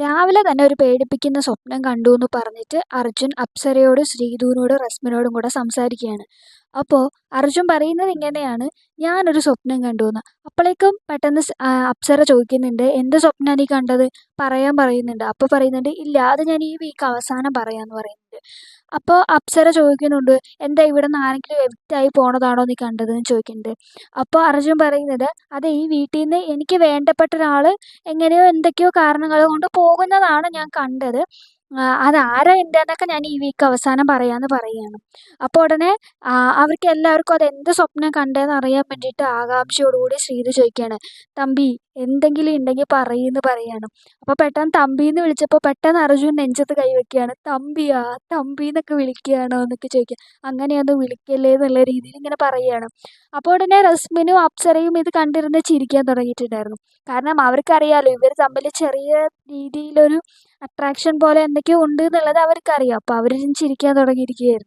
രാവിലെ തന്നെ ഒരു പേടിപ്പിക്കുന്ന സ്വപ്നം കണ്ടുവെന്ന് പറഞ്ഞിട്ട് അർജുൻ അപ്സരയോടും ശ്രീധുവിനോടും റസ്മിനോടും കൂടെ സംസാരിക്കുകയാണ്. അപ്പോൾ അർജുൻ പറയുന്നത് ഇങ്ങനെയാണ്, ഞാനൊരു സ്വപ്നം കണ്ടുവെന്ന്. അപ്പോഴേക്കും പെട്ടെന്ന് അപ്സര ചോദിക്കുന്നുണ്ട്, എന്ത് സ്വപ്നമാണ് നീ കണ്ടത്? പറയാൻ പറയുന്നുണ്ട്. അപ്പോൾ പറയുന്നുണ്ട്, ഇല്ല അത് ഞാൻ ഈ വീക്ക് അവസാനം പറയാമെന്ന് പറയുന്നുണ്ട്. അപ്പോൾ അപ്സര ചോദിക്കുന്നുണ്ട്, എന്താ ഇവിടെ നിന്ന് ആരെങ്കിലും എവിക്റ്റായി പോണതാണോ നീ കണ്ടതെന്ന് ചോദിക്കുന്നുണ്ട്. അപ്പോൾ അർജുൻ പറയുന്നത്, അതെ ഈ വീട്ടിൽ നിന്ന് എനിക്ക് വേണ്ടപ്പെട്ട ഒരാൾ എങ്ങനെയോ എന്തൊക്കെയോ കാരണങ്ങൾ കൊണ്ട് പോകുന്നതാണ് ഞാൻ കണ്ടത്. അതാരാ എന്താന്നൊക്കെ ഞാൻ ഈ വീക്ക് അവസാനം പറയാമെന്ന് പറയുകയാണ്. അപ്പോൾ ഉടനെ അവർക്ക് എല്ലാവർക്കും അതെന്ത് സ്വപ്നം കണ്ടതെന്ന് അറിയാൻ വേണ്ടിയിട്ട് ആകാംക്ഷയോടുകൂടി ശ്രീധു ചോദിക്കുകയാണ്, തമ്പി എന്തെങ്കിലും ഉണ്ടെങ്കിൽ പറയെന്ന് പറയാണ്. അപ്പോൾ പെട്ടെന്ന് തമ്പീന്ന് വിളിച്ചപ്പോൾ പെട്ടെന്ന് അർജുൻ നെഞ്ചത്ത് കൈ വെക്കുകയാണ്. തമ്പിയാ തമ്പീന്നൊക്കെ വിളിക്കുകയാണോ എന്നൊക്കെ ചോദിക്കുക. അങ്ങനെയൊന്നും വിളിക്കല്ലേ എന്നുള്ള രീതിയിൽ ഇങ്ങനെ പറയുകയാണ്. അപ്പോൾ ഉടനെ റസ്മിനും അപ്സരയും ഇത് കണ്ടിരുന്ന് ചിരിക്കാൻ തുടങ്ങിയിട്ടുണ്ടായിരുന്നു. കാരണം അവർക്കറിയാലോ ഇവർ തമ്മിൽ ചെറിയ രീതിയിലൊരു അട്രാക്ഷൻ പോലെ എന്തൊക്കെയോ ഉണ്ട് എന്നുള്ളത് അവർക്കറിയാം. അപ്പോൾ അവരിരുന്ന് ചിരിക്കാൻ തുടങ്ങിയിരിക്കുകയായിരുന്നു.